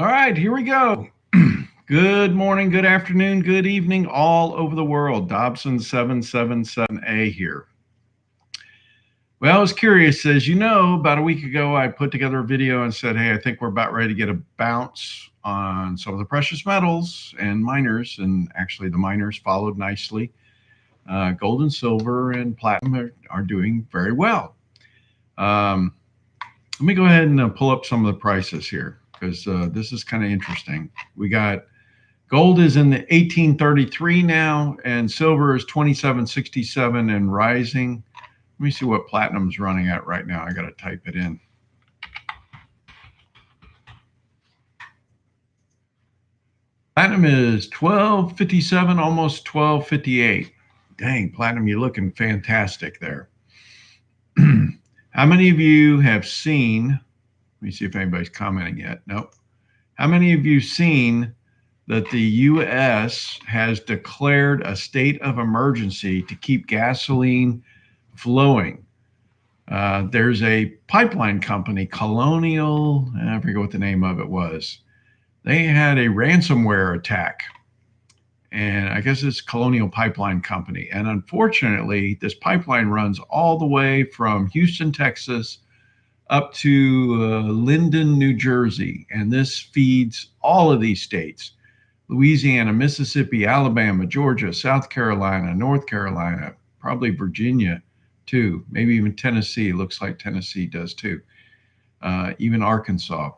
All right, here we go. Good morning, good afternoon, good evening, all over the world. Dobson 777A here. Well, I was curious. As you know, about a week ago, I put together a video and said, hey, I think we're about ready to get a bounce on some of the precious metals and miners. And actually, the miners followed nicely. Gold and silver and platinum are doing very well. Let me go ahead and pull up some of the prices here because this is kind of interesting. We got gold is in the 1833 now, and silver is 2767 and rising. Let me see what platinum's running at right now. I got to type it in. Platinum is 1257, almost 1258. Dang, platinum, you're looking fantastic there. How many of you have seen? Let me see if anybody's commenting yet. Nope. How many of you seen that the U.S. has declared a state of emergency to keep gasoline flowing? There's a pipeline company, Colonial, I forget what the name of it was. They had a ransomware attack, and I guess it's Colonial Pipeline Company. And unfortunately, this pipeline runs all the way from Houston, Texas, up to Linden, New Jersey, and this feeds all of these states. Louisiana, Mississippi, Alabama, Georgia, South Carolina, North Carolina, probably Virginia too, maybe even Tennessee. Looks like Tennessee does too. Even Arkansas.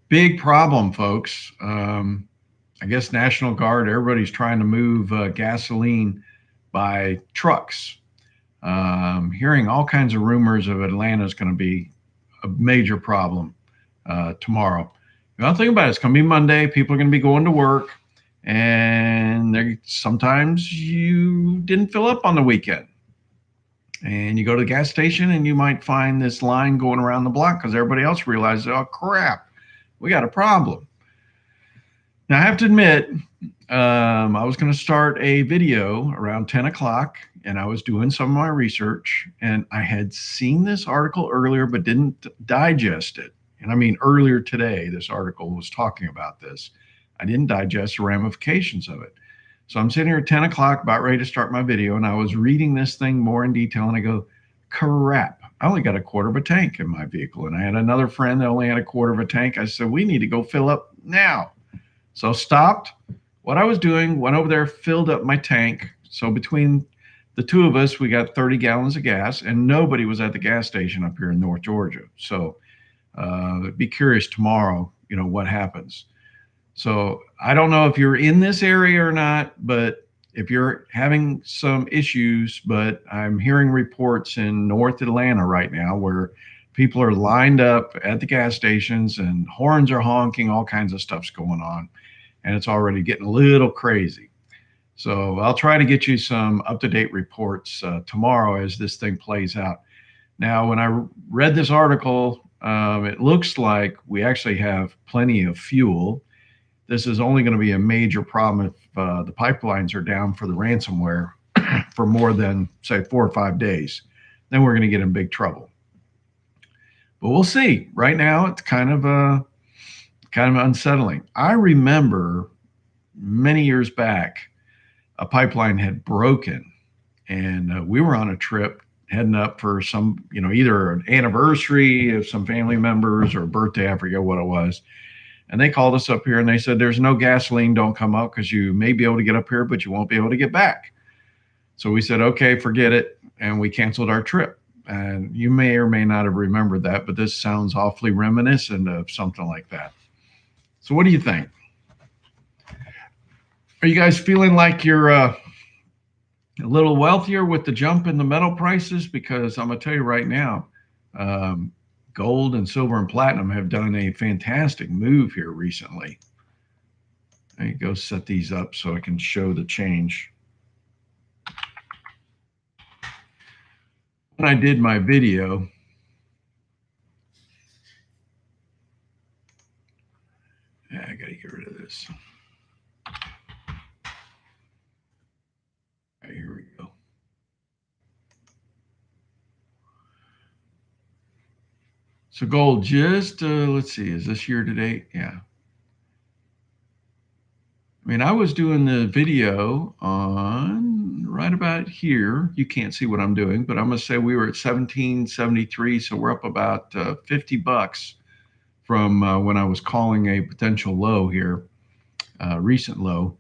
Big problem, folks. I guess National Guard, everybody's trying to move gasoline by trucks. Hearing all kinds of rumors of Atlanta's going to be a major problem tomorrow. The other thing about it, it's going to be Monday. People are going to be going to work, and sometimes you didn't fill up on the weekend. And you go to the gas station, and you might find this line going around the block because everybody else realizes, oh, crap, we got a problem. Now, I have to admit, I was going to start a video around 10 o'clock, and I was doing some of my research, and I had seen this article earlier but didn't digest it. And I mean, earlier today, this article was talking about this. I didn't digest the ramifications of it. So I'm sitting here at 10 o'clock, about ready to start my video, and I was reading this thing more in detail, and I go, crap, I only got a quarter of a tank in my vehicle. And I had another friend that only had a quarter of a tank. I said, we need to go fill up now. So stopped what I was doing, went over there, filled up my tank. So between the two of us, we got 30 gallons of gas, and nobody was at the gas station up here in North Georgia. So be curious tomorrow, what happens. So I don't know if you're in this area or not, but if you're having some issues, but I'm hearing reports in North Atlanta right now where people are lined up at the gas stations and horns are honking, all kinds of stuff's going on. And it's already getting a little crazy. So I'll try to get you some up-to-date reports tomorrow as this thing plays out. Now, when I read this article, it looks like we actually have plenty of fuel. This is only going to be a major problem if the pipelines are down for the ransomware for more than, say, 4 or 5 days. Then we're going to get in big trouble. But we'll see. Right now, it's kind of unsettling. I remember many years back, a pipeline had broken, and we were on a trip heading up for some, either an anniversary of some family members or a birthday, I forget what it was. And they called us up here and they said, there's no gasoline, don't come up because you may be able to get up here, but you won't be able to get back. So we said, okay, forget it. And we canceled our trip. And you may or may not have remembered that, but this sounds awfully reminiscent of something like that. So what do you think? Are you guys feeling like you're a little wealthier with the jump in the metal prices? Because I'm going to tell you right now, gold and silver and platinum have done a fantastic move here recently. There you go, set these up so I can show the change. When I did my video, I got to get rid of this. All right, here we go. So gold just, let's see, is this year to date? Yeah. I mean, I was doing the video on right about here. You can't see what I'm doing, but I'm going to say we were at 1773. So we're up about $50 from when I was calling a potential low here, recent low.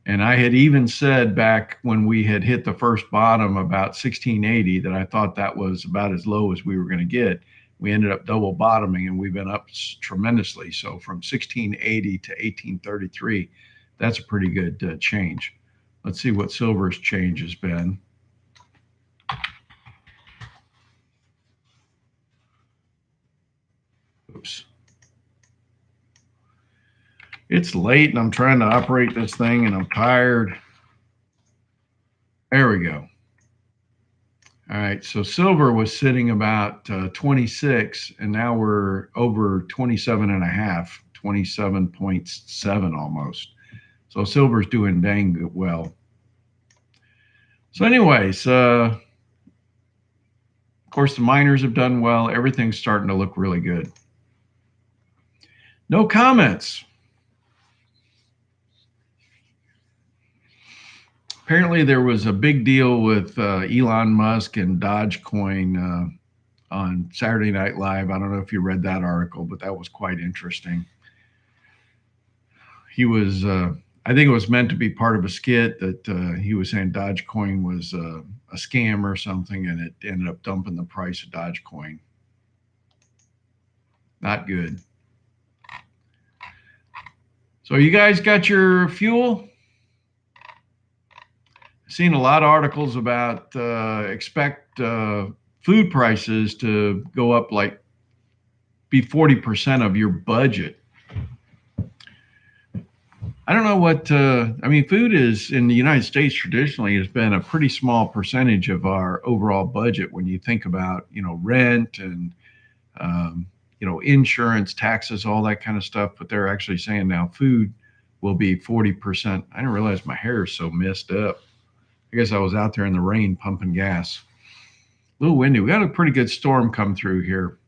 And I had even said back when we had hit the first bottom about 1680 that I thought that was about as low as we were going to get. We ended up double bottoming and we've been up tremendously. So from 1680 to 1833, that's a pretty good change. Let's see what silver's change has been. Oops. It's late and I'm trying to operate this thing and I'm tired. There we go. All right, so silver was sitting about 26 and now we're over 27 and a half, 27.7 almost. So silver's doing dang well. So anyways, of course the miners have done well. Everything's starting to look really good. No comments. Apparently there was a big deal with Elon Musk and Dogecoin on Saturday Night Live. I don't know if you read that article, but that was quite interesting. He was, I think it was meant to be part of a skit that he was saying Dogecoin was a scam or something, and it ended up dumping the price of Dogecoin. Not good. So you guys got your fuel? I've seen a lot of articles about expect food prices to go up like be 40% of your budget. I don't know what, I mean, food is in the United States traditionally has been a pretty small percentage of our overall budget when you think about, rent and, insurance, taxes, all that kind of stuff. But they're actually saying now food will be 40%. I didn't realize my hair is so messed up. I guess I was out there in the rain pumping gas. A little windy. We got a pretty good storm come through here.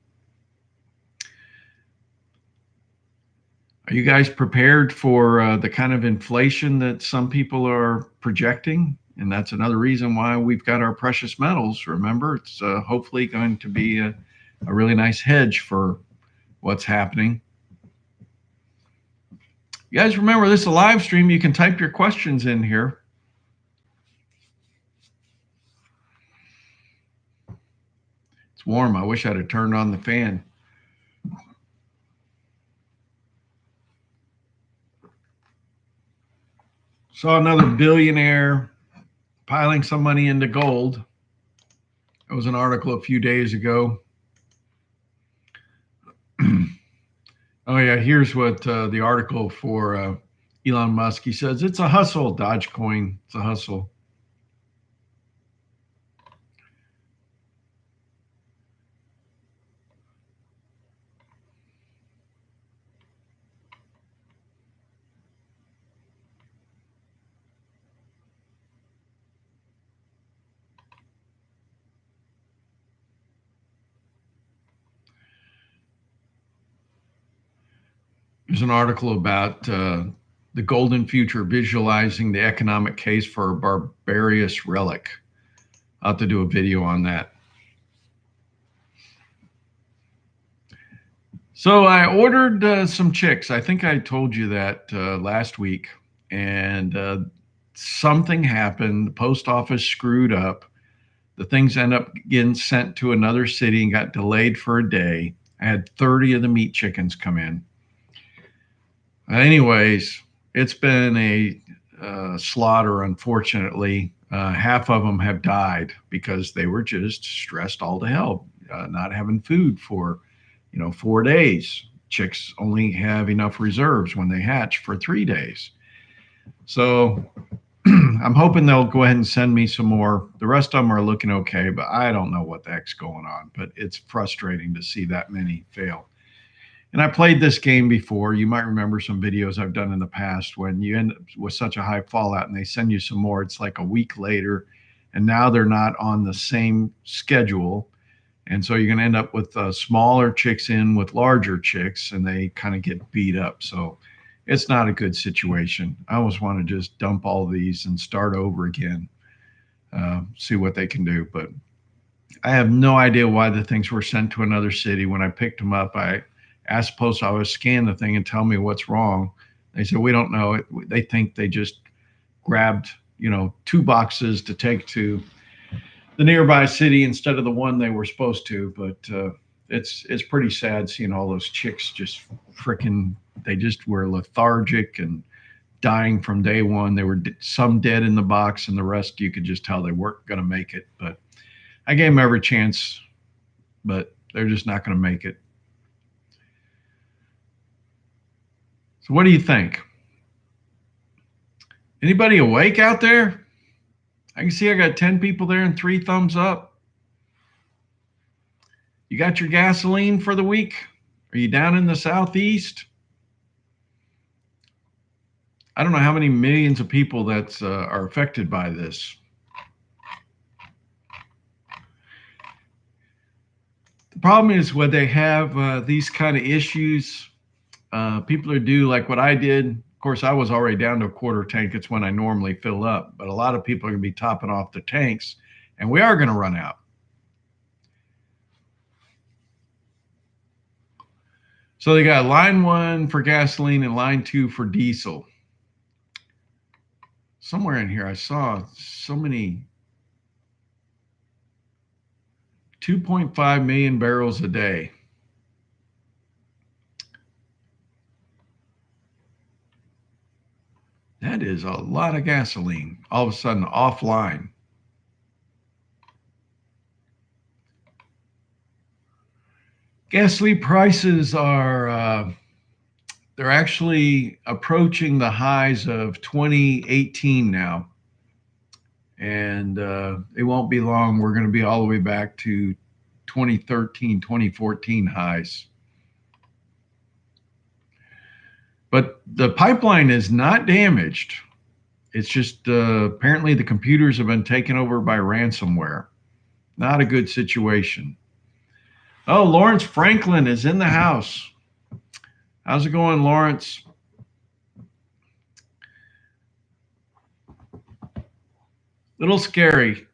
Are you guys prepared for the kind of inflation that some people are projecting? And that's another reason why we've got our precious metals. Remember, it's hopefully going to be a really nice hedge for what's happening. You guys remember this is a live stream. You can type your questions in here. It's warm. I wish I'd have turned on the fan. Saw another billionaire piling some money into gold. It was an article a few days ago. Oh yeah, here's what the article for Elon Musk. He says it's a hustle, Dogecoin. It's a hustle. There's an article about the golden future, visualizing the economic case for a barbarous relic. I'll have to do a video on that. So I ordered some chicks. I think I told you that last week. And something happened. The post office screwed up. The things end up getting sent to another city and got delayed for a day. I had 30 of the meat chickens come in. Anyways, it's been a slaughter, unfortunately. Half of them have died because they were just stressed all to hell, not having food for, 4 days. Chicks only have enough reserves when they hatch for 3 days. So I'm hoping they'll go ahead and send me some more. The rest of them are looking okay, but I don't know what the heck's going on. But it's frustrating to see that many fail. And I played this game before. You might remember some videos I've done in the past when you end up with such a high fallout and they send you some more. It's like a week later, and now they're not on the same schedule. And so you're going to end up with smaller chicks in with larger chicks, and they kind of get beat up. So it's not a good situation. I almost want to just dump all of these and start over again, see what they can do. But I have no idea why the things were sent to another city. When I picked them up, I asked the post office, scan the thing and tell me what's wrong. They said, we don't know. They think they just grabbed, 2 boxes to take to the nearby city instead of the one they were supposed to. But it's pretty sad seeing all those chicks just freaking, they just were lethargic and dying from day one. They were some dead in the box, and the rest you could just tell they weren't going to make it. But I gave them every chance, but they're just not going to make it. So what do you think? Anybody awake out there? I can see I got 10 people there and 3 thumbs up. You got your gasoline for the week? Are you down in the southeast? I don't know how many millions of people that are affected by this. The problem is when they have these kind of issues, people are due like what I did. Of course, I was already down to a quarter tank. It's when I normally fill up, but a lot of people are going to be topping off the tanks, and we are going to run out. So they got line 1 for gasoline and line 2 for diesel. Somewhere in here I saw so many, 2.5 million barrels a day. That is a lot of gasoline all of a sudden offline. Gasoline prices are, they're actually approaching the highs of 2018 now. And it won't be long. We're going to be all the way back to 2013, 2014 highs. But the pipeline is not damaged. It's just apparently the computers have been taken over by ransomware. Not a good situation. Oh, Lawrence Franklin is in the house. How's it going, Lawrence? Little scary.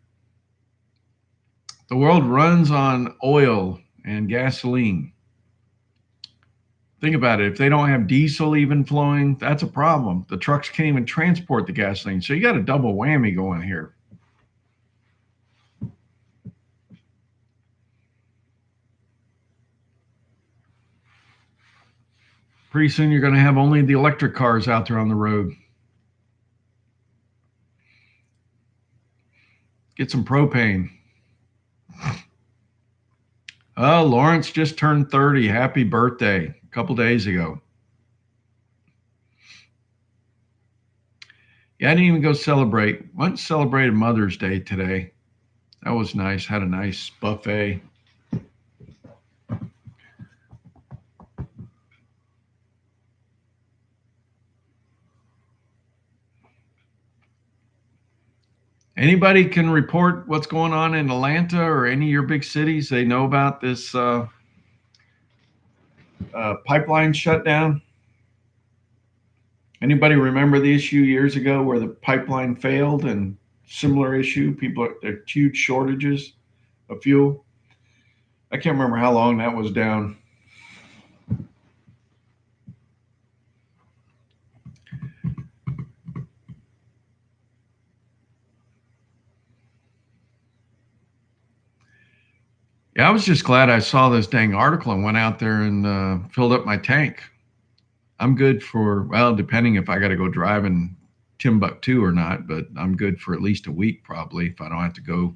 The world runs on oil and gasoline. Think about it. If they don't have diesel even flowing, that's a problem. The trucks can't even transport the gasoline. So you got a double whammy going here. Pretty soon you're going to have only the electric cars out there on the road. Get some propane. Oh, Lawrence just turned 30. Happy birthday a couple days ago. Yeah, I didn't even go celebrate. Went and celebrated Mother's Day today. That was nice. Had a nice buffet. Anybody can report what's going on in Atlanta or any of your big cities? They know about this pipeline shutdown. Anybody remember the issue years ago where the pipeline failed and similar issue? There huge shortages of fuel. I can't remember how long that was down. Yeah, I was just glad I saw this dang article and went out there and filled up my tank. I'm good for, well, depending if I got to go driving Timbuktu or not, but I'm good for at least a week probably if I don't have to go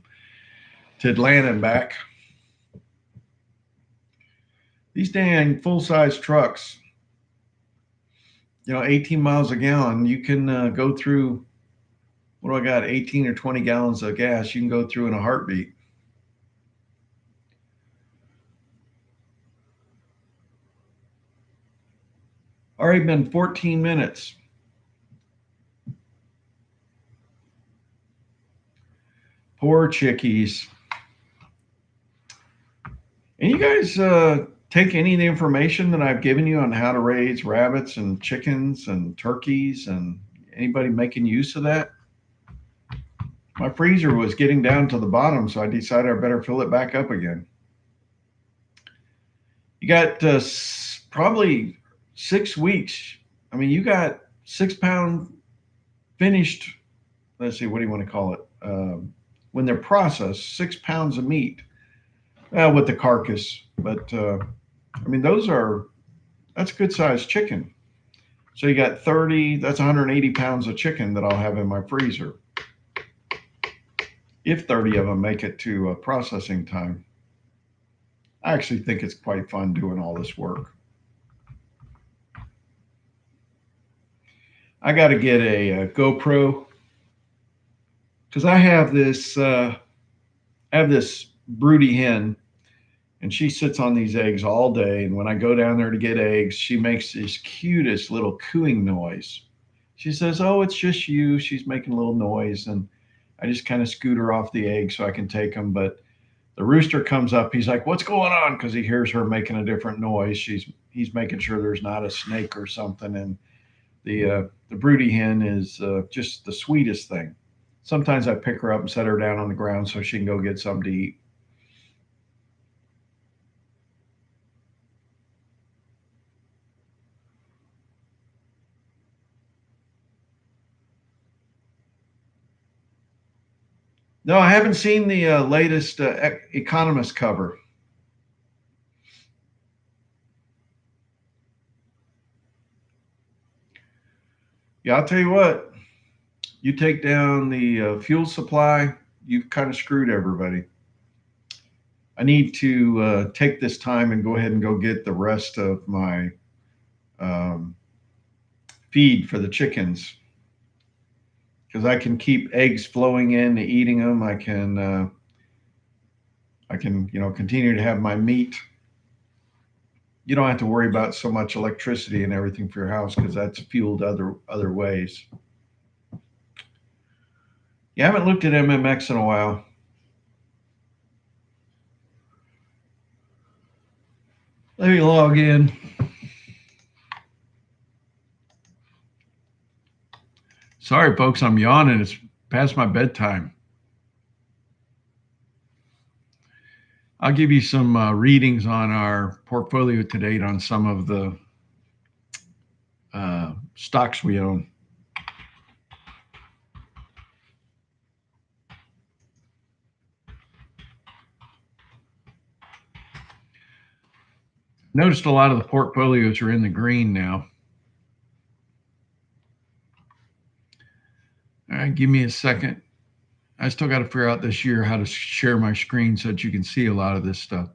to Atlanta and back. These dang full-size trucks, 18 miles a gallon, you can go through, what do I got, 18 or 20 gallons of gas you can go through in a heartbeat. Already been 14 minutes. Poor chickies. guys take any of the information that I've given you on how to raise rabbits and chickens and turkeys, and anybody making use of that? My freezer was getting down to the bottom, so I decided I better fill it back up again. You got probably 6 weeks. I mean, you got 6 pound finished. Let's see, what do you want to call it? When they're processed, 6 pounds of meat with the carcass. But I mean, that's a good sized chicken. So you got 30, that's 180 pounds of chicken that I'll have in my freezer. If 30 of them make it to processing time. I actually think it's quite fun doing all this work. I got to get a GoPro because I have this broody hen, and she sits on these eggs all day. And when I go down there to get eggs, she makes this cutest little cooing noise. She says, "Oh, it's just you." She's making a little noise, and I just kind of scoot her off the egg so I can take them. But the rooster comes up. He's like, "What's going on?" Because he hears her making a different noise. He's making sure there's not a snake or something. And the broody hen is just the sweetest thing. Sometimes I pick her up and set her down on the ground so she can go get something to eat. No, I haven't seen the latest Economist cover. Yeah, I'll tell you what. You take down the fuel supply, you've kind of screwed everybody. I need to take this time and go ahead and go get the rest of my um, feed for the chickens because I can keep eggs flowing in, eating them. I can continue to have my meat. You don't have to worry about so much electricity and everything for your house because that's fueled other ways. You haven't looked at MMX in a while. Let me log in. Sorry, folks, I'm yawning. It's past my bedtime. I'll give you some readings on our portfolio to date on some of the stocks we own. Noticed a lot of the portfolios are in the green now. All right, give me a second. I still got to figure out this year how to share my screen so that you can see a lot of this stuff.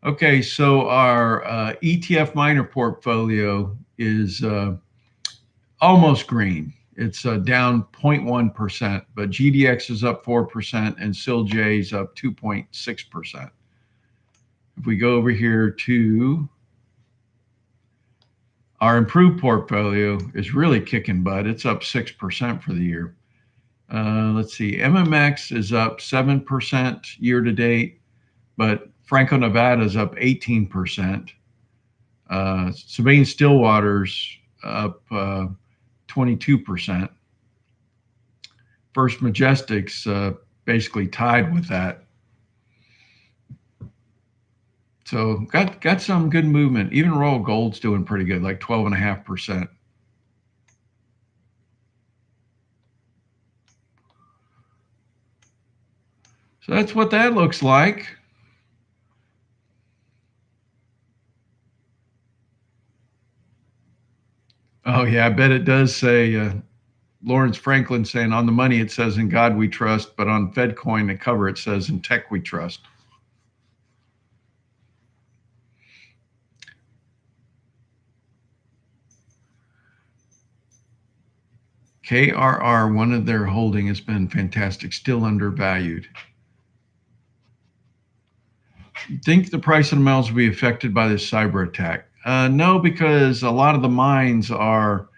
Okay, so our ETF miner portfolio is almost green. It's down 0.1%, but GDX is up 4% and SILJ is up 2.6%. If we go over here to our improved portfolio, is really kicking butt. It's up 6% for the year. Let's see, MMX is up 7% year to date, but Franco-Nevada is up 18%. Sabine-Stillwater's up 22%. First Majestic's basically tied with that. So got some good movement. Even Royal Gold's doing pretty good, like 12.5%. So that's what that looks like. Oh yeah, I bet it does say Lawrence Franklin saying on the money it says in God we trust, but on FedCoin the cover it says in tech we trust. KRR, one of their holding has been fantastic, still undervalued. You think the price of the metals will be affected by this cyber attack? No, because a lot of the mines are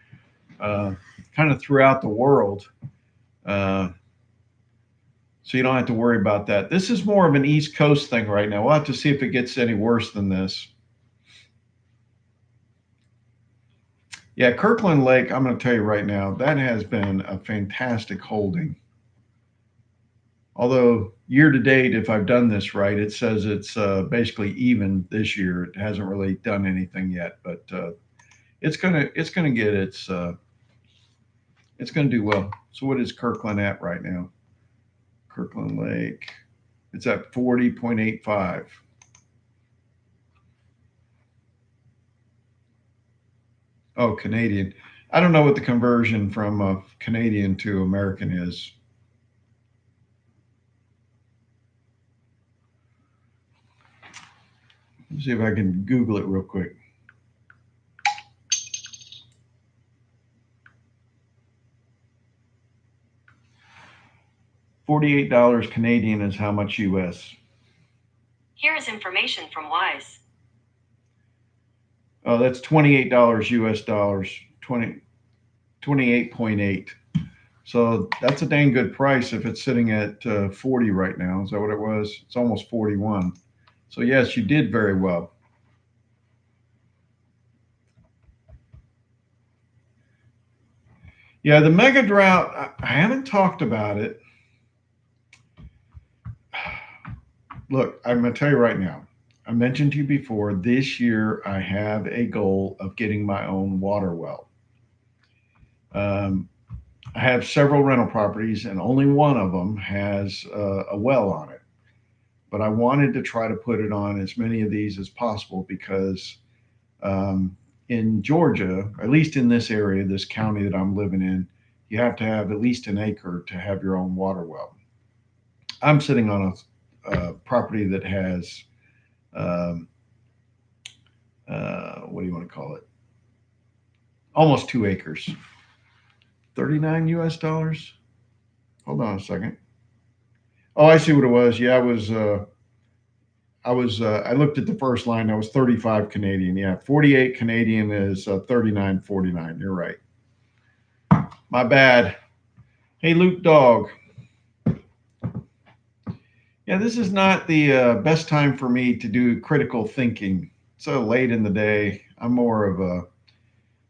kind of throughout the world. So you don't have to worry about that. This is more of an East Coast thing right now. We'll have to see if it gets any worse than this. Yeah, Kirkland Lake, I'm going to tell you right now, that has been a fantastic holding. Although year to date, if I've done this right, it says it's basically even this year. It hasn't really done anything yet, but it's gonna get it's gonna do well. So what is Kirkland at right now? Kirkland Lake, it's at 40.85. Oh, Canadian. I don't know what the conversion from Canadian to American is. Let's see if I can Google it real quick. $48 Canadian is how much US? Here is information from Wise. Oh, that's $28 US dollars, 28.8. So that's a dang good price if it's sitting at 40 right now. Is that what it was? It's almost 41. So yes, you did very well. Yeah, the mega drought, I haven't talked about it. Look, I'm going to tell you right now. I mentioned to you before, this year I have a goal of getting my own water well. I have several rental properties, and only one of them has a well on it. But I wanted to try to put it on as many of these as possible because in Georgia, at least in this area, this county that I'm living in, you have to have at least an acre to have your own water well. I'm sitting on a property that has, um, what do you want to call it? Almost 2 acres. 39 US dollars. Hold on a second. Oh, I see what it was. Yeah, I looked at the first line. That was 35 Canadian. Yeah, 48 Canadian is 39.49. You're right. My bad. Hey, Luke Dog. Yeah, this is not the best time for me to do critical thinking. So late in the day. I'm more of a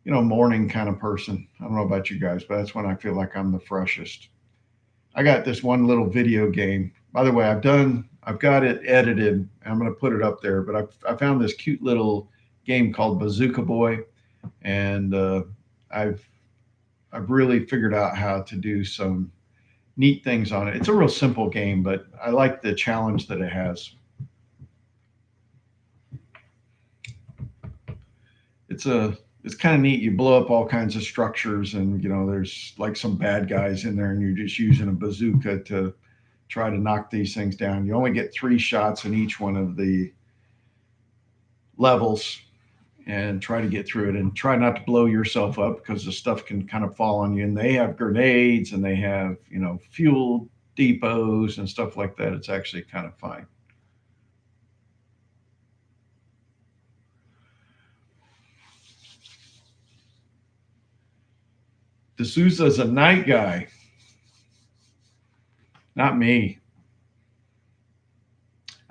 morning kind of person. I don't know about you guys, but that's when I feel like I'm the freshest. I got this one little video game. By the way, I've got it edited. I'm going to put it up there, but I found this cute little game called Bazooka Boy, and I've really figured out how to do some neat things on it. It's a real simple game, but I like the challenge that it has. It's kind of neat. You blow up all kinds of structures, and there's like some bad guys in there, and you're just using a bazooka to try to knock these things down. You only get 3 shots in each one of the levels, and try to get through it, and try not to blow yourself up because the stuff can kind of fall on you. And they have grenades, and they have fuel depots and stuff like that. It's actually kind of fine. D'Souza's a night guy. Not me.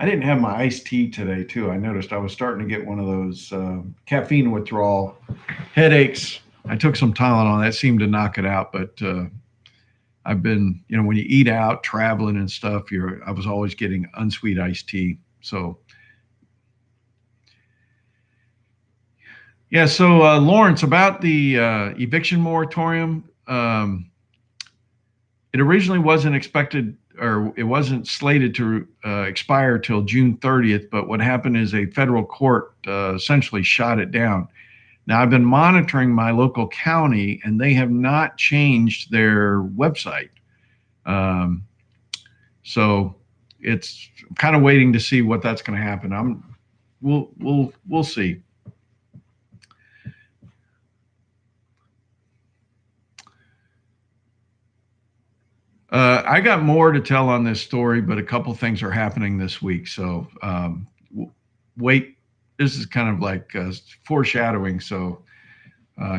I didn't have my iced tea today, too. I noticed I was starting to get one of those caffeine withdrawal headaches. I took some Tylenol. That seemed to knock it out. But I've been, when you eat out, traveling and stuff, I was always getting unsweet iced tea. So, yeah. So, Lawrence, about the eviction moratorium, it originally wasn't expected, or it wasn't slated to expire till June 30th. But what happened is a federal court essentially shot it down. Now, I've been monitoring my local county, and they have not changed their website. So it's kind of waiting to see what that's going to happen. We'll see. I got more to tell on this story, but a couple things are happening this week. So wait, this is kind of like foreshadowing. So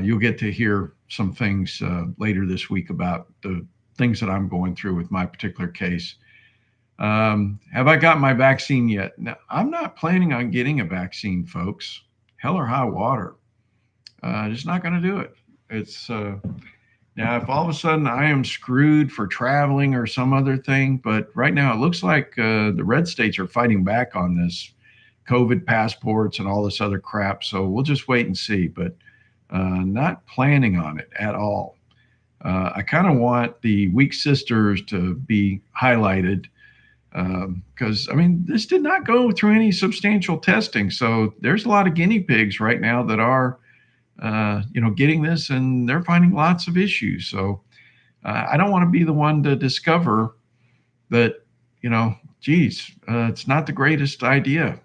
you'll get to hear some things later this week about the things that I'm going through with my particular case. Have I got my vaccine yet? No, I'm not planning on getting a vaccine, folks. Hell or high water. Just not going to do it. It's now, if all of a sudden I am screwed for traveling or some other thing, but right now it looks like the red states are fighting back on this COVID passports and all this other crap. So we'll just wait and see, but not planning on it at all. I kind of want the weak sisters to be highlighted because, I mean, this did not go through any substantial testing. So there's a lot of guinea pigs right now that are getting this, and they're finding lots of issues. So I don't want to be the one to discover that, geez, it's not the greatest idea.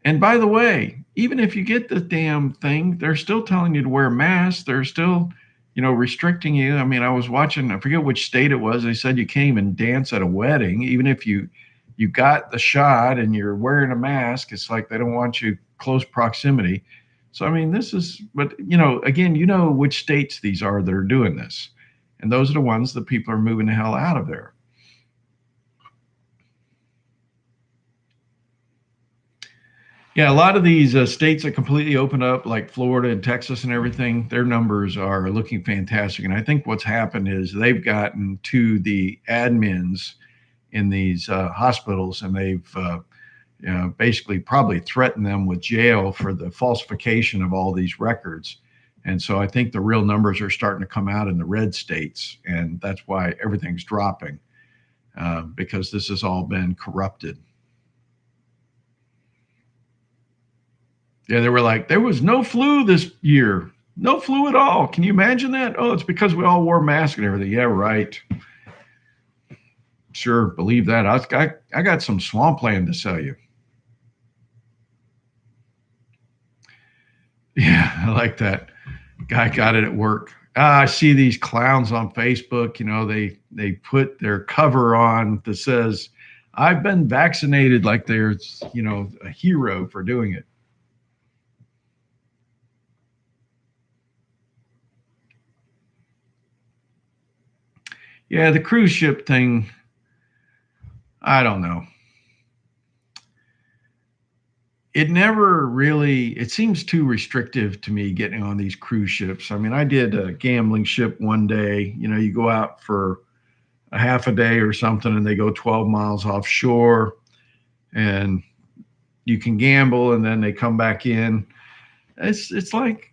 And by the way, even if you get the damn thing, they're still telling you to wear masks. They're still, restricting you. I mean, I was watching, I forget which state it was. They said you can't even dance at a wedding, even if you got the shot and you're wearing a mask. It's like they don't want you close proximity. So, I mean, this is, but, again, which states these are that are doing this. And those are the ones that people are moving the hell out of there. Yeah, a lot of these states that completely open up, like Florida and Texas and everything, their numbers are looking fantastic. And I think what's happened is they've gotten to the admins in these hospitals, and they've basically probably threatened them with jail for the falsification of all these records. And so I think the real numbers are starting to come out in the red states, and that's why everything's dropping because this has all been corrupted. Yeah, they were like, there was no flu this year. No flu at all. Can you imagine that? Oh, it's because we all wore masks and everything. Yeah, right. Sure, believe that. I got some swampland to sell you. Yeah, I like that. Guy got it at work. I see these clowns on Facebook. They put their cover on that says, "I've been vaccinated," like they're a hero for doing it. Yeah, the cruise ship thing, I don't know. It never really, it seems too restrictive to me getting on these cruise ships. I mean, I did a gambling ship one day. You go out for a half a day or something and they go 12 miles offshore and you can gamble and then they come back in. It's like,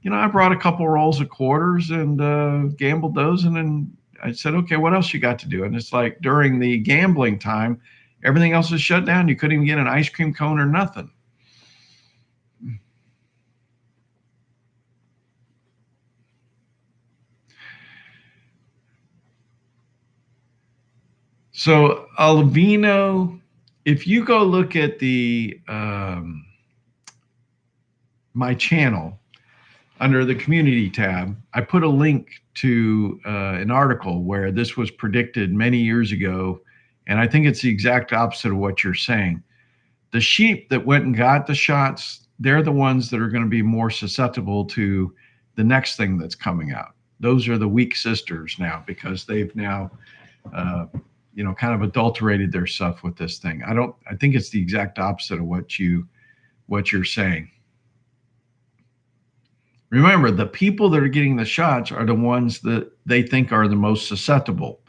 I brought a couple rolls of quarters and gambled those, and then I said, okay, what else you got to do? And it's like during the gambling time, everything else is shut down. You couldn't even get an ice cream cone or nothing. So Alvino, if you go look at the my channel under the community tab, I put a link to an article where this was predicted many years ago, and I think it's the exact opposite of what you're saying. The sheep that went and got the shots, they're the ones that are going to be more susceptible to the next thing that's coming out. Those are the weak sisters now because they've now kind of adulterated their stuff with this thing. I think it's the exact opposite of what you're saying. Remember, the people that are getting the shots are the ones that they think are the most susceptible.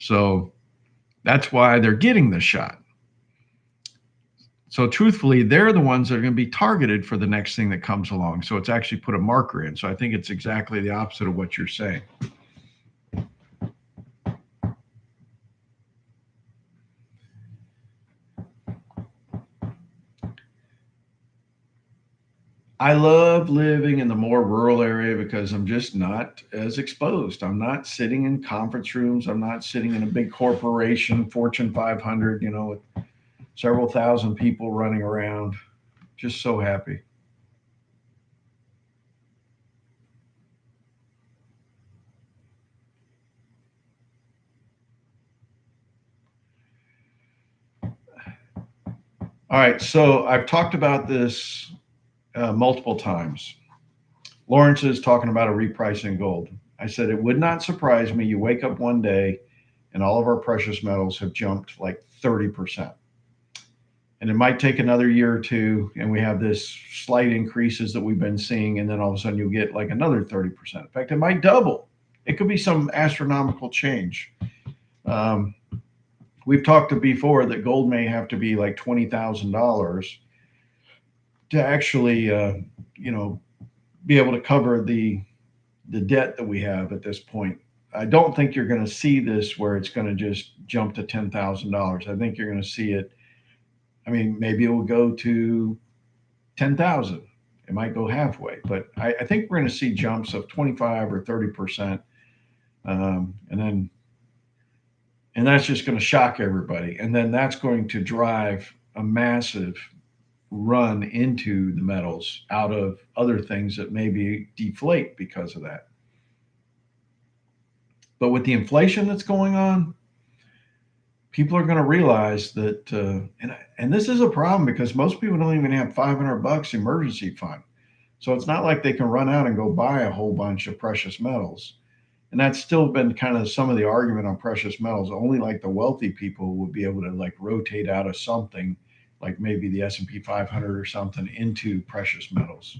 So that's why they're getting the shot. So truthfully, they're the ones that are going to be targeted for the next thing that comes along. So it's actually put a marker in. So I think it's exactly the opposite of what you're saying. I love living in the more rural area because I'm just not as exposed. I'm not sitting in conference rooms. I'm not sitting in a big corporation, Fortune 500, with several thousand people running around. Just so happy. All right. So I've talked about this multiple times. Lawrence is talking about a repricing gold. I said it would not surprise me. You wake up one day and all of our precious metals have jumped like 30%. And it might take another year or two, and we have this slight increases that we've been seeing, and then all of a sudden you'll get like another 30%. In fact, it might double. It could be some astronomical change. We've talked before that gold may have to be like $20,000 to actually, be able to cover the debt that we have at this point. I don't think you're going to see this where it's going to just jump to $10,000. I think you're going to see it. I mean, maybe it will go to 10,000. It might go halfway, but I think we're going to see jumps of 25 or 30%. And that's just going to shock everybody. And then that's going to drive a massive run into the metals out of other things that maybe deflate because of that. But with the inflation that's going on, people are going to realize that, and this is a problem because most people don't even have $500 emergency fund. So it's not like they can run out and go buy a whole bunch of precious metals. And that's still been kind of some of the argument on precious metals. Only like the wealthy people would be able to like rotate out of something like maybe the S&P 500 or something into precious metals.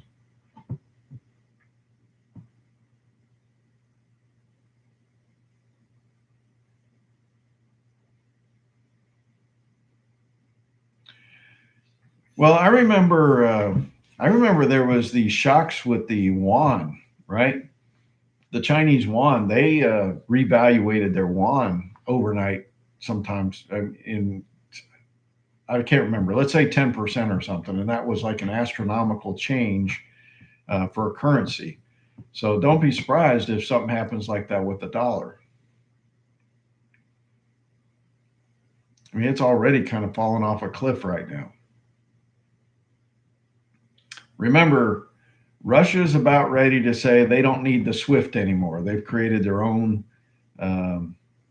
Well, I remember there was the shocks with the yuan, right? The Chinese yuan, they revaluated their yuan overnight sometimes I can't remember, let's say 10% or something. And that was like an astronomical change for a currency. So don't be surprised if something happens like that with the dollar. I mean, it's already kind of fallen off a cliff right now. Remember, Russia is about ready to say they don't need the SWIFT anymore. They've created their own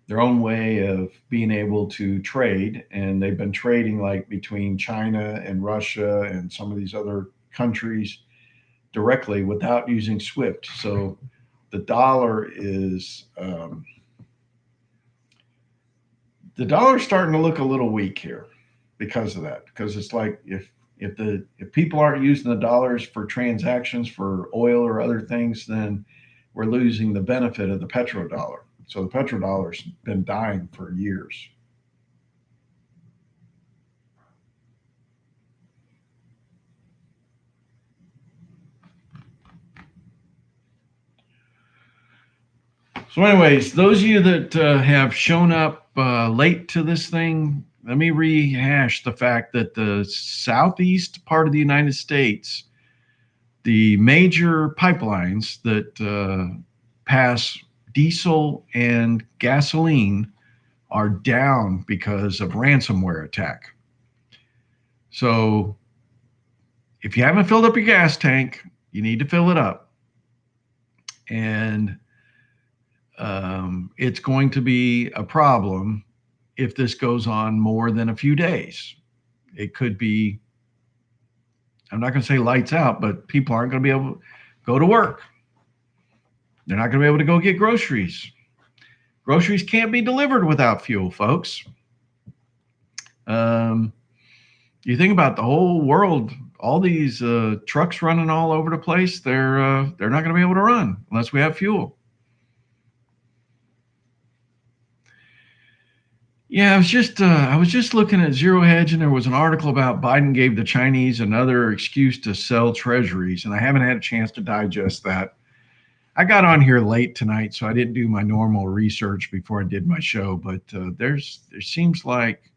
way of being able to trade, and they've been trading like between China and Russia and some of these other countries directly without using SWIFT. So the dollar is starting to look a little weak here because of that. Because it's like if people aren't using the dollars for transactions for oil or other things, then we're losing the benefit of the petrodollar. So the petrodollar's been dying for years. So anyways, those of you that have shown up late to this thing, let me rehash the fact that the southeast part of the United States, the major pipelines that pass diesel and gasoline are down because of ransomware attack. So if you haven't filled up your gas tank, you need to fill it up. And it's going to be a problem if this goes on more than a few days. It could be, I'm not going to say lights out, but people aren't going to be able to go to work. They're not going to be able to go get groceries. Groceries can't be delivered without fuel, folks. You think about the whole world, all these trucks running all over the place, they're not going to be able to run unless we have fuel. Yeah, I was just looking at Zero Hedge, and there was an article about Biden gave the Chinese another excuse to sell treasuries, and I haven't had a chance to digest that. I got on here late tonight, so I didn't do my normal research before I did my show. But there seems like,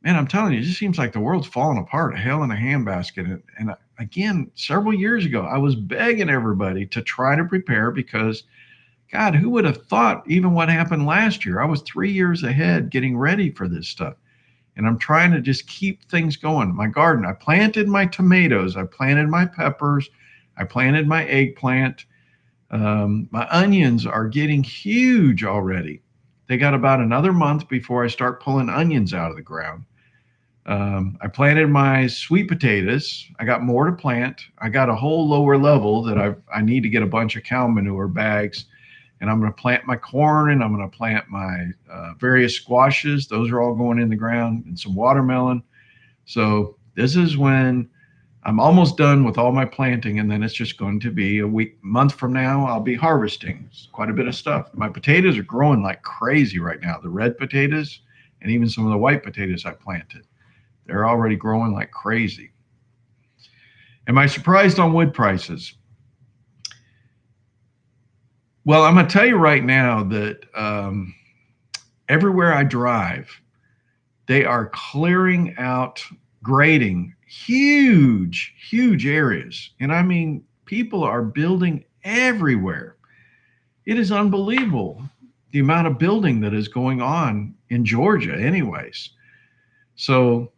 man, I'm telling you, it just seems like the world's falling apart, hell in a handbasket. And again, several years ago, I was begging everybody to try to prepare because, God, who would have thought even what happened last year? I was 3 years ahead getting ready for this stuff. And I'm trying to just keep things going. My garden, I planted my tomatoes, I planted my peppers, I planted my eggplant. My onions are getting huge already. They got about another month before I start pulling onions out of the ground. I planted my sweet potatoes. I got more to plant. I got a whole lower level that I need to get a bunch of cow manure bags and I'm going to plant my corn, and I'm going to plant my various squashes. Those are all going in the ground, and some watermelon. So this is when I'm almost done with all my planting, and then it's just going to be a month from now, I'll be harvesting. It's quite a bit of stuff. My potatoes are growing like crazy right now. The red potatoes and even some of the white potatoes I planted, they're already growing like crazy. Am I surprised on wood prices? Well, I'm going to tell you right now that everywhere I drive, they are clearing out, grading huge, huge areas. And I mean, people are building everywhere. It is unbelievable the amount of building that is going on in Georgia, anyways. So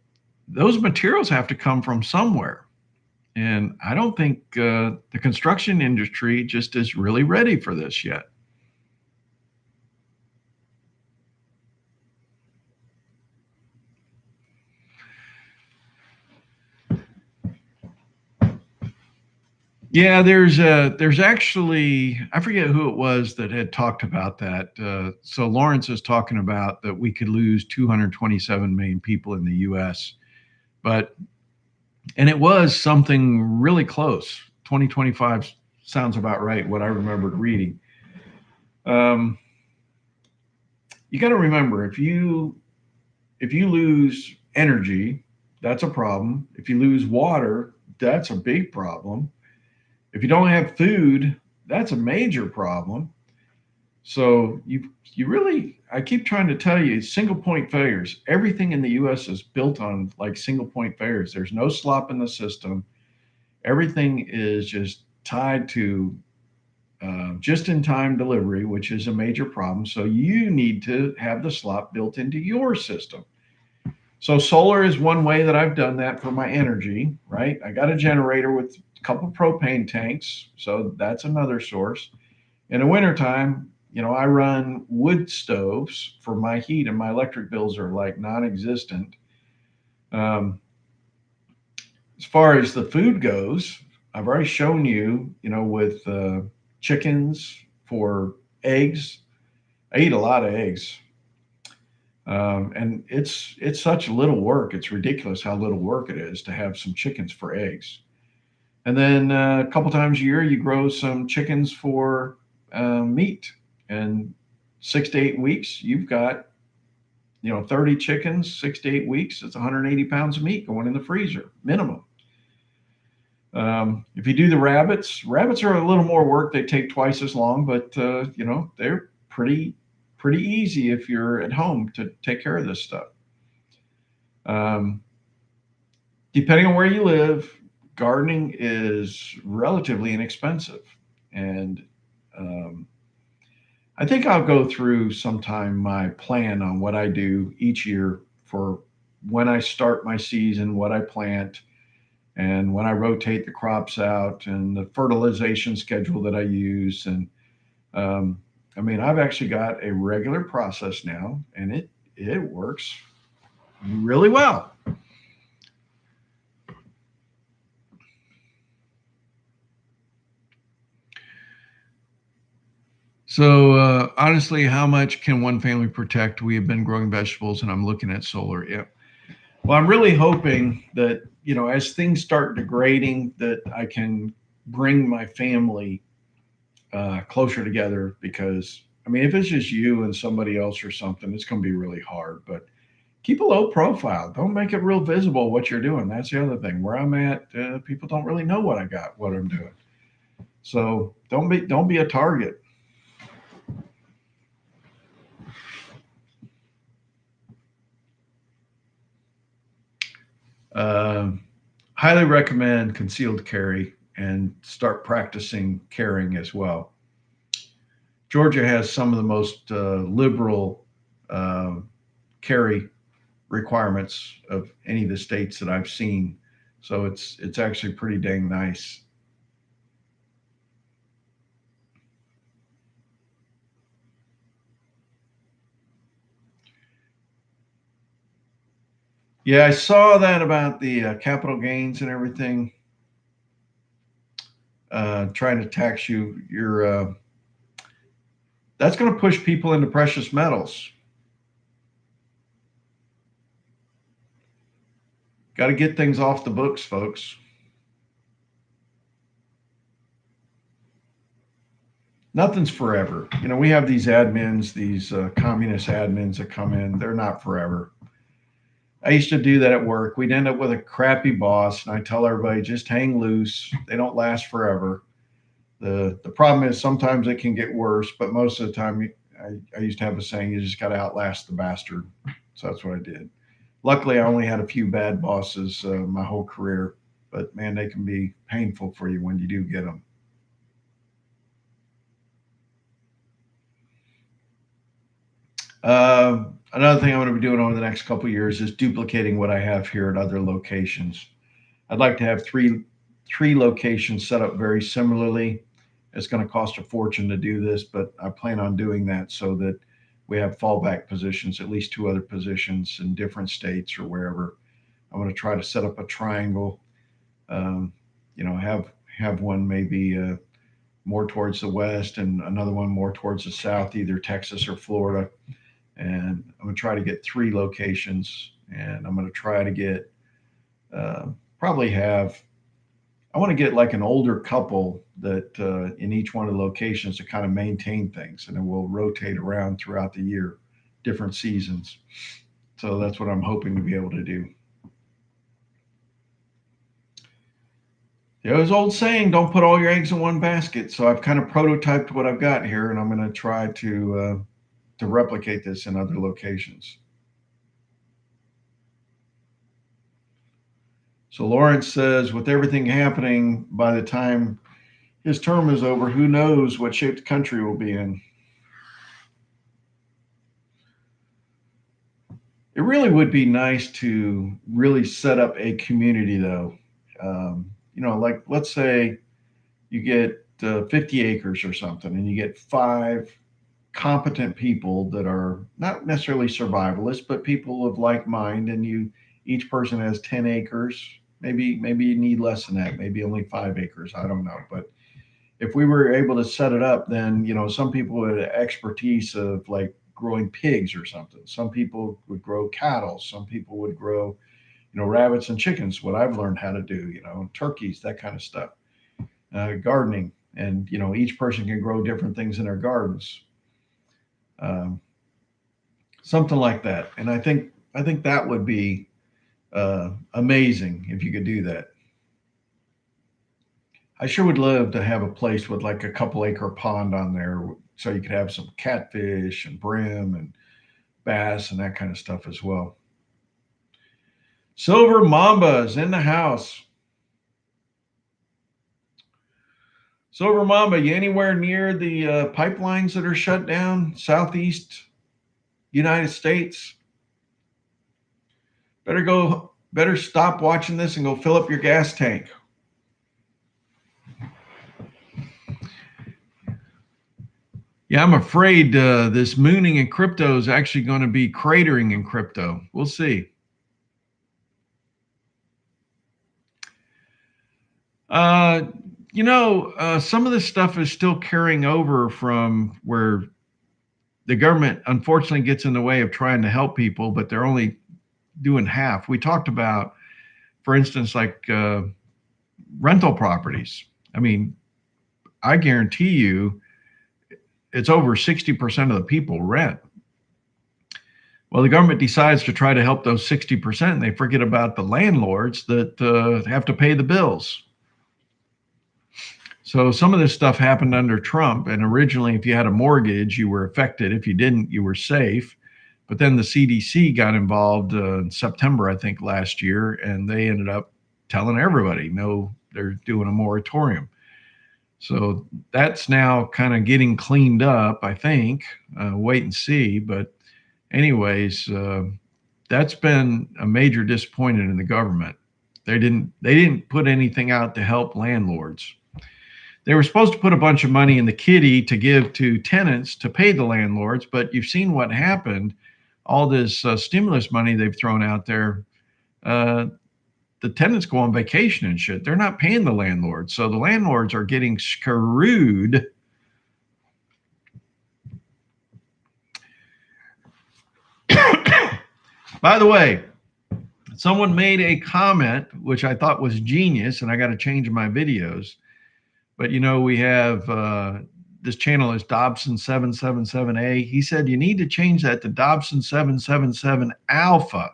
those materials have to come from somewhere. And I don't think the construction industry just is really ready for this yet. Yeah, there's actually, I forget who it was that had talked about that. So Lawrence is talking about that we could lose 227 million people in the U.S. But and it was something really close. 2025 sounds about right. What I remembered reading. Um, you got to remember if you lose energy, that's a problem. If you lose water, that's a big problem. If you don't have food, that's a major problem. So you really, I keep trying to tell you, single point failures. Everything in the U.S. is built on like single point failures. There's no slop in the system. Everything is just tied to just in time delivery, which is a major problem. So you need to have the slop built into your system. So solar is one way that I've done that for my energy, right? I got a generator with a couple of propane tanks, so that's another source. In the wintertime, I run wood stoves for my heat, and my electric bills are like non-existent. Um, as far as the food goes, I've already shown you, with chickens for eggs. I eat a lot of eggs. And it's such little work. It's ridiculous how little work it is to have some chickens for eggs. And then a couple times a year, you grow some chickens for meat. And 6 to 8 weeks, you've got 30 chickens. 6 to 8 weeks, it's 180 pounds of meat going in the freezer minimum. If you do the rabbits are a little more work. They take twice as long, but they're pretty easy if you're at home to take care of this stuff. Um, Depending on where you live, gardening is relatively inexpensive, and um, I think I'll go through sometime my plan on what I do each year for when I start my season, what I plant, and when I rotate the crops out, and the fertilization schedule that I use. And I mean, I've actually got a regular process now, and it works really well. So honestly, how much can one family protect? We have been growing vegetables, and I'm looking at solar. Yeah. Well, I'm really hoping that as things start degrading, that I can bring my family closer together. Because I mean, if it's just you and somebody else or something, it's going to be really hard. But keep a low profile. Don't make it real visible what you're doing. That's the other thing. Where I'm at, people don't really know what I'm doing. So don't be a target. Um Highly recommend concealed carry and start practicing carrying as well. Georgia has some of the most liberal uh, carry requirements of any of the states that I've seen. So it's actually pretty dang nice. Yeah, I saw that about the capital gains and everything, trying to tax you. That's going to push people into precious metals. Got to get things off the books, folks. Nothing's forever. You know, we have these admins, these communist admins that come in. They're not forever. I used to do that at work. We'd end up with a crappy boss, and I tell everybody just hang loose. They don't last forever. The problem is sometimes it can get worse, but most of the time, I used to have a saying: you just got to outlast the bastard. So that's what I did. Luckily, I only had a few bad bosses my whole career, but man, they can be painful for you when you do get them. Another thing I'm going to be doing over the next couple of years is duplicating what I have here at other locations. I'd like to have three locations set up very similarly. It's going to cost a fortune to do this, but I plan on doing that so that we have fallback positions, at least two other positions in different states or wherever. I'm going to try to set up a triangle. You know, have one maybe more towards the west and another one more towards the south, either Texas or Florida. And I'm going to try to get three locations, and I'm going to try to get probably have. I want to get like an older couple that in each one of the locations to kind of maintain things, and then we'll rotate around throughout the year, different seasons. So that's what I'm hoping to be able to do. There's old saying, don't put all your eggs in one basket. So I've kind of prototyped what I've got here, and I'm going to try to replicate this in other locations. So Lawrence says, with everything happening, by the time his term is over, who knows what shape the country will be in. It really would be nice to really set up a community, though. You know, like let's say you get 50 acres or something, and you get 5 competent people that are not necessarily survivalists, but people of like mind, and each person has 10 acres. Maybe you need less than that, maybe only 5 acres. I don't know. But if we were able to set it up, then, you know, some people would have expertise of like growing pigs or something. Some people would grow cattle. Some people would grow, you know, rabbits and chickens, what I've learned how to do, you know, turkeys, that kind of stuff, gardening. And, you know, each person can grow different things in their gardens. Something like that. And I think that would be amazing if you could do that. I sure would love to have a place with like a couple acre pond on there so you could have some catfish and brim and bass and that kind of stuff as well. Silver Mamba is in the house. Silver Mamba, you anywhere near the pipelines that are shut down, southeast United States? Better stop watching this and go fill up your gas tank. Yeah, I'm afraid this mooning in crypto is actually going to be cratering in crypto. We'll see. You know, some of this stuff is still carrying over from where the government unfortunately gets in the way of trying to help people, but they're only doing half. We talked about, for instance, like rental properties. I mean, I guarantee you it's over 60% of the people rent. Well, the government decides to try to help those 60%, and they forget about the landlords that have to pay the bills. So some of this stuff happened under Trump, and originally if you had a mortgage, you were affected. If you didn't, you were safe. But then the CDC got involved in September, I think, last year, and they ended up telling everybody, no, they're doing a moratorium. So that's now kind of getting cleaned up, I think. Wait and see. But anyways, that's been a major disappointment in the government. They didn't put anything out to help landlords. They were supposed to put a bunch of money in the kitty to give to tenants to pay the landlords, but you've seen what happened. All this stimulus money they've thrown out there, the tenants go on vacation and shit. They're not paying the landlords. So the landlords are getting screwed. By the way, someone made a comment, which I thought was genius, and I got to change my videos. But we have this channel is Dobson 777A. He said you need to change that to Dobson 777 Alpha.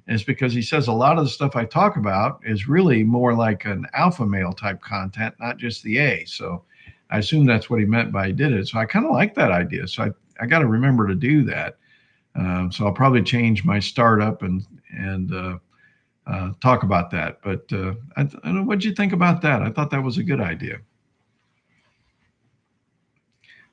And it's because he says a lot of the stuff I talk about is really more like an alpha male type content, not just the A. So I assume that's what he meant by he did it. So I kind of like that idea. So I got to remember to do that. So I'll probably change my startup and talk about that. But I don't know, what'd you think about that? I thought that was a good idea.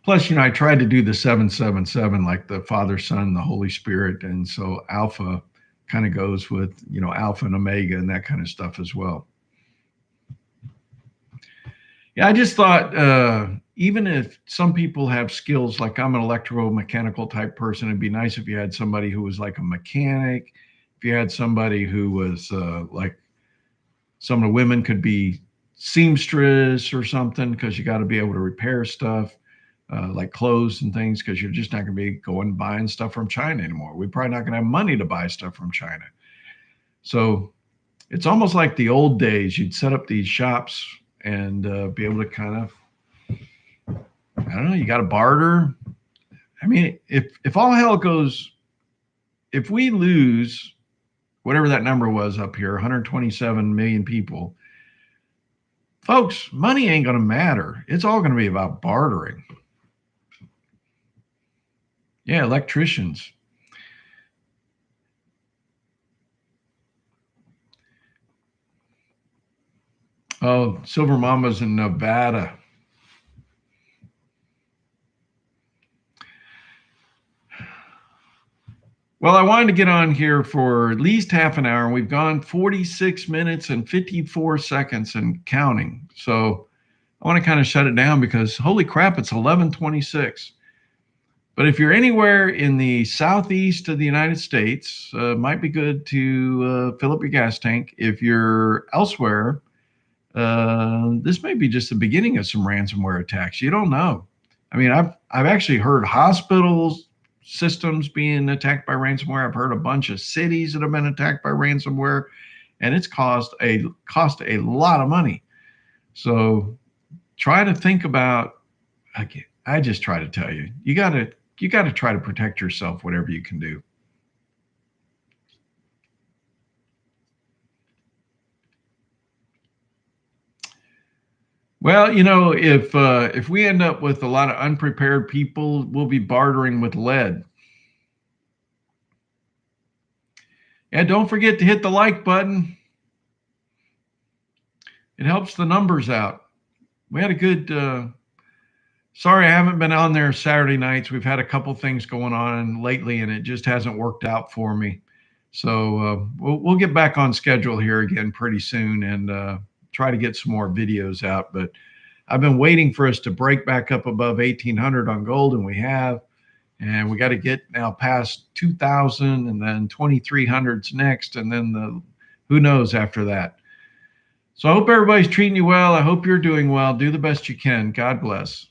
Plus, I tried to do the 777, like the Father, Son, the Holy Spirit. And so Alpha kind of goes with, Alpha and Omega and that kind of stuff as well. Yeah, I just thought, even if some people have skills, like I'm an electromechanical type person, it'd be nice if you had somebody who was like a mechanic. If you had somebody who was like some of the women could be seamstress or something, because you got to be able to repair stuff like clothes and things, because you're just not going to be going buying stuff from China anymore. We're probably not going to have money to buy stuff from China. So it's almost like the old days. You'd set up these shops and be able to kind of, I don't know, you got to barter. I mean, if all hell goes, if we lose whatever that number was up here, 127 million people, folks, money ain't going to matter. It's all going to be about bartering. Yeah, electricians. Oh, Silver Mama's in Nevada. Well, I wanted to get on here for at least half an hour, and we've gone 46 minutes and 54 seconds and counting. So I want to kind of shut it down because holy crap, it's 11:26. But if you're anywhere in the southeast of the United States, might be good to fill up your gas tank. If you're elsewhere, this may be just the beginning of some ransomware attacks. You don't know. I mean, I've actually heard hospitals systems being attacked by ransomware. I've heard a bunch of cities that have been attacked by ransomware, and it's cost a lot of money. So try to think about. I just try to tell you, you got to try to protect yourself, whatever you can do. Well, if we end up with a lot of unprepared people, we'll be bartering with lead. And don't forget to hit the like button. It helps the numbers out. We had a good, sorry, I haven't been on there Saturday nights. We've had a couple things going on lately, and it just hasn't worked out for me. So we'll get back on schedule here again pretty soon and try to get some more videos out. But I've been waiting for us to break back up above 1,800 on gold, and we have. And we got to get now past 2,000, and then 2,300's next, and then who knows after that. So I hope everybody's treating you well. I hope you're doing well. Do the best you can. God bless.